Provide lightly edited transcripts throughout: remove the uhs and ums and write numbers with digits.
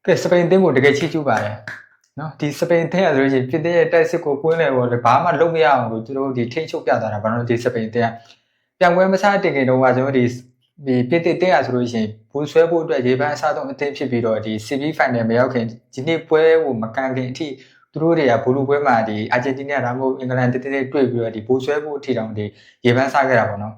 ကဲစပိန်တင်းကိုတကယ်ချီးကျူးပါတယ်နော်ဒီစပိန်တင်းရဆိုလို့ရှိရင်ပြည်တဲ့တိုက်စစ်ကိုကွင်းလေပေါ်လေဘာမှလုပ်မရအောင်လို့သူတို့ဒီထိတ်ချုပ်ပြသွားတာဘာလို့ဒီစပိန်တင်းကပြန်ပွဲမစားတင်ခင်တုန်းကကျွန်တော်ဒီပြည်တဲ့တင်းရဆိုလို့ရှိရင်ဘူဆွဲဖို့အတွက်ရေပန်းအစားဆုံးအသင်းဖြစ်ပြီးတော့ဒီ CB final မရောက်ခင်ဒီနေ့ပွဲကိုမကန်ခင်အထိသူတို့တွေကဘူလူပွဲမှာဒီအာဂျင်တီးနားဒါမှမဟုတ်အင်္ဂလန်တေးတေးတွေ့ပြီးတော့ဒီဘူဆွဲဖို့အထိတောင်ဒီရေပန်းစားခဲ့တာပေါ့နော်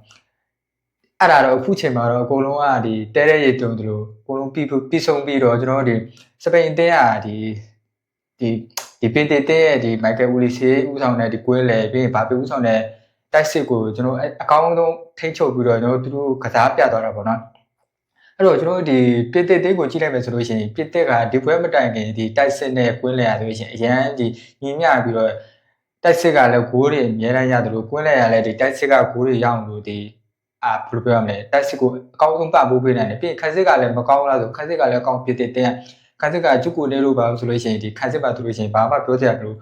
အဲ့ဒါတော့အခုချိန်မှာတော့အကုန်လုံးကဒီတဲတဲ့ရေတုံတို့အကုန်လုံးပြီးဆုံးပြီးတော့ကျွန်တော်တို့ဒီစပိန်အသင်းကဒီပင်တေတဲ့ဒီမိုက်ကယ်ဝူလီစီဦးဆောင်တဲ့ဒီကွင်းလေပြီးရင်ဘာပေဦးဆောင်တဲ့တိုက်စစ်ကိုကျွန်တော်အကောင်းဆုံးထိန်းချုပ်ပြီးတော့ကျွန်တော်တို့ကစားပြသွားတာပေါ့နော်အဲ့တော့ကျွန်တော်ဒီပင်တေတဲ့ကိုကြည့်လိုက်မယ်ဆိုလို့ရှိရင်ပင်တက်ကဒီပွဲမတိုင်ခင်ဒီတိုက်စစ်နဲ့ကွင်းလေရဆိုလို့ရှိရင်အရန်ဒီညီမျှပြီးတော့တိုက်စစ်ကလည်းဂိုးတွေအများကြီးရတယ်လို့ကွင်းလေရလည်းဒီတိုက်စစ်ကဂိုးတွေရအောင်လို့ဒီဘယ်လိုပြောရမလဲတိုက်စစ်ကိုအကောင်းဆုံးပပိုးပေးနိုင်တယ်ပြီးရင်ခန်းစစ်ကလည်းမကောင်းလားဆိုခန်းစစ်ကလည်းအကောင်းပင်တဲ့ခန်းစစ်ကကျုပ်ကိုနေလို့ပါဆိုလို့ရှိရင်ဒီခန်းစစ်ပါဆိုလို့ရှိရင်ဘာမှပြောစရာမလို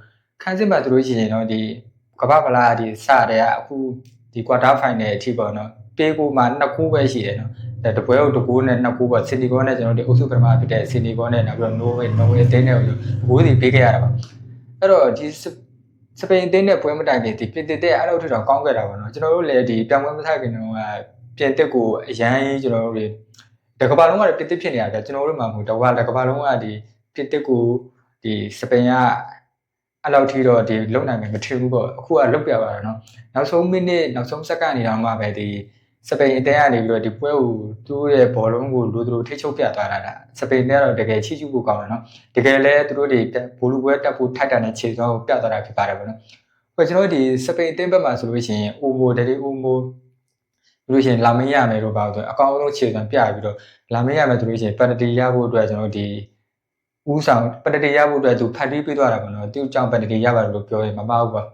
ခန်းစစ်ပါဆိုလို့ရှိရင်တော့ဒီကမ္ဘာဗလာဒီစတဲ့အခုဒီကွာတာဖိုင်နယ်အထိပေါ့နော်ပေးကိုမှ2ခုပဲရှိတယ်နော်ဒါတပွဲကို2ခုနဲ့2ခုပေါ့စင်နီဂေါနဲ့ကျွန်တော်တို့အုပ်စုပထမဖြစ်တဲ့စင်နီဂေါနဲ့နောက်ပြီးတော့နိုဝေးအသင်းနဲ့ဘိုးစီပေးခဲ့ရတာပါအဲ့တော့ဒီစပိန်အသင်းနဲ့ပွဲမတိုင်ခင်ဒီပြင်သစ်တဲ့အဲ့လိုထက်တော့ကောင်းခဲ့တာပေါ့နော်ကျွန်တော်တို့လည်းဒီပြောင်းပွဲမဆိုင်ခင်တော့ပြင်သစ်ကိုအရန်ကျွန်တော်တို့တကဘာလုံးကပြင်သစ်ဖြစ်နေတာကကျွန်တော်တို့မှမဟုတ်တော့တကဘာလုံးကဒီပြင်သစ်ကိုဒီစပိန်ကအဲ့လောက်ထိတော့ဒီလုံနိုင်မယ်မထင်ဘူးပေါ့အခုကလုတ်ပြပါတော့เนาะနောက်ဆုံးမိနစ်နောက်ဆုံးစက္ကန့်နေတော့မှပဲဒီစပိန်အတင်းကနေပြီးတော့ဒီပွဲကိုသူ့ရဲ့ဘောလုံးကိုလူတို့ထိချုပ်ပြသွားတာစပိန်နဲ့တော့တကယ်ချီးကျူးဖို့ကောင်းတယ်เนาะတကယ်လဲသူတို့တွေဘောလူပွဲတက်ဖို့ထိုက်တာနဲ့ခြေစွမ်းကိုပြသွားတာဖြစ်ပါတယ်ပေါ့เนาะဟိုကျွန်တော်ဒီစပိန်အတင်းဘက်မှာဆိုလို့ရှိရင်အိုမိုဒယ်လီအိုမိုလို့ရှိရင်လာမင်းရမယ်လို့ပါဆိုအကောင်းဆုံးခြေစွမ်းပြပြီးတော့လာမင်းရမယ်ဆိုလို့ရှိရင်ပန်နတီရဖို့အတွက်ကျွန်တော်ဒီဦးဆောင်ပန်နတီရဖို့အတွက်သူဖတ်တီးပေးသွားတာပေါ့နော်သူ့ကြောင့်ပန်နတီရပါတယ်လို့ပြောရင်မမှားဘူးပေါ့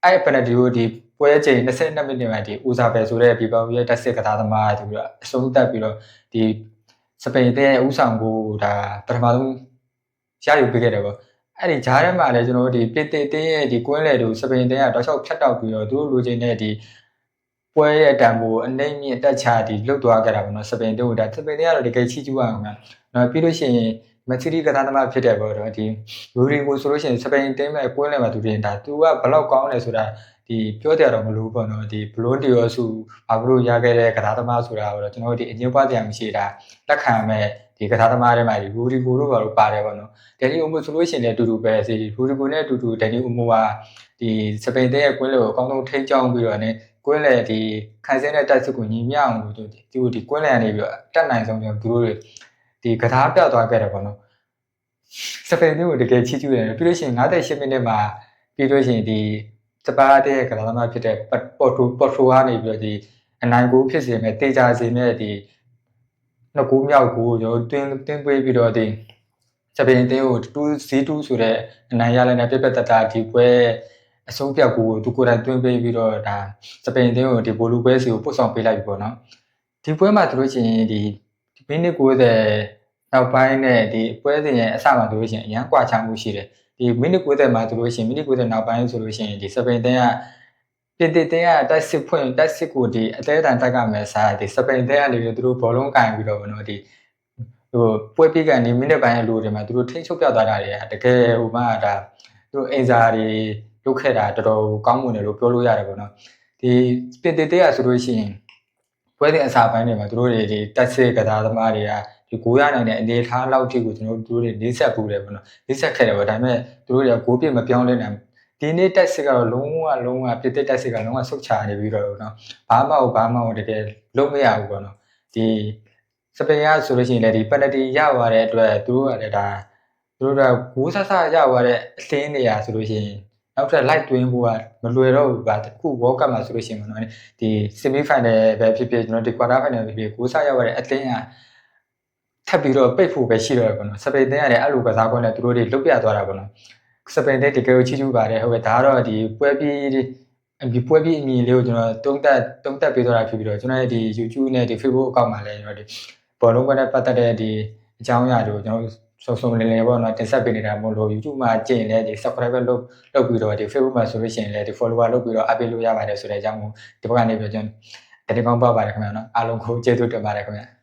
အဲ့ပန်နတီကိုဒီပွဲချိန်22မိနစ်မှာဒီဦးစားပဲဆိုတဲ့ဒီပေါရဲ့တက်စစ်ကစားသမားဆိုပြီးတော့အဆုံးသတ်ပြီးတော့ဒီစပိန်တဲ့ဦးဆောင်ကိုဒါပထမဆုံးရယူပေးခဲ့တယ်ပေါ့အဲ့ဒီဂျားထဲမှာလည်းကျွန်တော်တို့ဒီပစ်တစ်တင်းရဲ့ဒီကွင်းလေတို့စပိန်တဲ့ကတောက်လျှောက်ဖြတ်တောက်ပြီးတော့သူတို့လိုချင်တဲ့ဒီပွဲရဲ့တံပိုးအနေမြင့်တက်ချဒီလွတ်သွားကြတာပေါ့နော်စပိန်တို့ဒါစပိန်တွေကတော့တကယ်ချီးကျူးအောင်ခင်ဗျာနော်ပြီးလို့ရှိရင်မက်ဆီဒီကစားသမားဖြစ်တယ်ပေါ့နော်ဒီလူရီကိုဆိုလို့ရှိရင်စပိန်တင်းမဲ့ကွင်းလေမှာသူတင်ဒါသူကဘလောက်ကောင်းလဲဆိုတာဒီပြောကြတော့မလို့ပေါ့နော်ဒီဘလွန်တီယောစုဘာလို့ရခဲ့တဲ့ကစားသမားဆိုတာတော့ကျွန်တော်တို့ဒီအညွှန်းပွားတရားမရှိတာလက်ခံမဲ့ဒီကစားသမားတွေမှာဒီလူရီကိုတို့ဘာလို့ပါတယ်ပေါ့နော်ဒယ်နီအိုမိုဆိုလို့ရှိရင်လည်းအတူတူပဲစီလူရီကိုနဲ့အတူတူဒယ်နီအိုမိုကဒီစပိန်တင်းရဲ့ကွင်းလေကိုအကောင်းဆုံးထိန်းချောင်းပြီးတော့ねကွင်းလေဒီခိုင်စင်းတဲ့တိုက်စစ်ကိုညီမျှအောင်လို့သူဒီကွင်းလေကနေပြီးတော့တက်နိုင်ဆုံးကျွန်တော်တို့ဒီကစားပြသွားခဲ့တယ်ပေါ့နော်စပိန်မျိုးတကယ်ချီးကျူးတယ်ပြီးလို့ရှိရင်58မိနစ်မှာပြီးလို့ရှိရင်ဒီစပါးတဲ့ကစားသမားဖြစ်တဲ့ပေါ်တိုကနေပြီးတော့ဒီအနိုင်ကိုဖြစ်စေမဲ့တေချာစေမဲ့ဒီနှစ်ကူမြောက်ကိုကျွန်တော်တင်းပေးပြီးတော့ဒီစပိန်အသင်းကို2-2ဆိုတဲ့အနိုင်ရလိုက်တဲ့ပြပတတာဒီပွဲအဆုံးဖြတ်ကိုသူကိုယ်တိုင်တွင်းပေးပြီးတော့ဒါစပိန်အသင်းကိုဒီဘိုလူပွဲစီကိုပို့ဆောင်ပေးလိုက်ပြီပေါ့နော်ဒီပွဲမှာဆိုလို့ရှိရင်ဒီမိနစ်90နောက်ပိုင်းနဲ့ဒီပွဲစဉ်ရဲ့အစမှာဆိုလို့ရှိရင်အရန်ကွာခြားမှုရှိတယ်ဒီမိနစ်90မှာဆိုလို့ရှိရင်မိနစ်90နောက်ပိုင်းဆိုလို့ရှိရင်ဒီစပိန်တင်းကပြင်သစ်တင်းကတိုက်စစ်ဖွင့်တိုက်စစ်ကိုဒီအသေးအတန်တိုက်ကမယ်စားဒီစပိန်တင်းကနေပြီးသူတို့ဘောလုံးကင်ပြီးတော့ဘယ်လိုဒီဟိုပွဲပြီးကနေမိနစ်ပိုင်းအလိုတွေမှာသူတို့ထိန်းချုပ်ပြသွားတာတွေကတကယ်ဟိုမှာဒါသူတို့အင်ဇာတွေလုပ်ခဲ့တာတော်တော်ကောင်းမွန်တယ်လို့ပြောလို့ရတယ်ပေါ့နော်ဒီပြင်သစ်တင်းကဆိုလို့ရှိရင်ပွဲစဉ်အစပိုင်းတွေမှာသူတို့တွေဒီတိုက်စစ်ကစားသမားတွေကဒီဂိုးရနိုင်တဲ့အနေထားလောက်ထိကိုကျွန်တော်တို့တွေနေဆက်ပူတယ်ပေါ့နော်နေဆက်ခဲ့တယ်ပေါ့ဒါပေမဲ့သူတို့တွေကဂိုးပြစ်မပြောင်းလဲနိုင်ဒီနေ့တက်စစ်ကတော့လုံးဝပြစ်တက်စစ်ကလုံးဝဆုတ်ချနေပြီးတော့နော်ဘာမှတကယ်လုံးမရဘူးပေါ့နော်ဒီစပိန်ကဆိုလို့ရှိရင်လည်းဒီပယ်နတီရသွားတဲ့အတွက်သူတို့ကလည်းဒါသူတို့ကဂိုးဆဆရသွားတဲ့အသင်းနေရာဆိုလို့ရှိရင်နောက်ထပ် light တွင်းဖို့ကမလွယ်တော့ဘူးဗျအခု World Cup မှာဆိုလို့ရှိရင်ပေါ့နော်ဒီ semi final ပဲဖြစ်ဖြစ်ကျွန်တော်ဒီ quarter final ပဲဖြစ်ဖြစ်ဂိုးဆရသွားတဲ့အသင်းကထပ်ပြီးတော့ပိတ်ဖို့ပဲရှိတော့တယ်ပေါ့နော်စပိန်တင်းကလည်းအဲ့လိုကစားကွင်းနဲ့သူတို့တွေလုတ်ပြသွားတာပေါ့နော်စပိန်တင်းတကယ်ကိုချီးကျူးပါတယ်ဟုတ်ကဲ့ဒါကတော့ဒီပွဲပြီးအမီလေးကိုကျွန်တော်တုံးတက်ပေးသွားတာဖြစ်ပြီးတော့ကျွန်တော်ရဲ့ဒီ YouTube နဲ့ဒီ Facebook အကောင့်မှာလည်းကျွန်တော်ဒီဘောလုံးပွဲနဲ့ပတ်သက်တဲ့ဒီအကြောင်းအရာတွေကိုကျွန်တော်စုံလင်လင်ပေါ့နော်တင်ဆက်ပေးနေတာမို့လို့ YouTube မှာကြည့်ရင်လည်းဒီ subscribe လုပ်ပြီးတော့ဒီ Facebook မှာဆိုလို့ရှိရင်လည်းဒီ follower လုပ်ပြီးတော့ update လုပ်ရပါတယ်ဆိုတဲ့အကြောင်းကိုဒီဘက်ကနေပြောကျွန်တော်တတိကောင်းပါပါတယ်ခင်ဗျာနော်အားလုံးကိုကျေးဇူးတင်ပါတယ်ခင်ဗျာ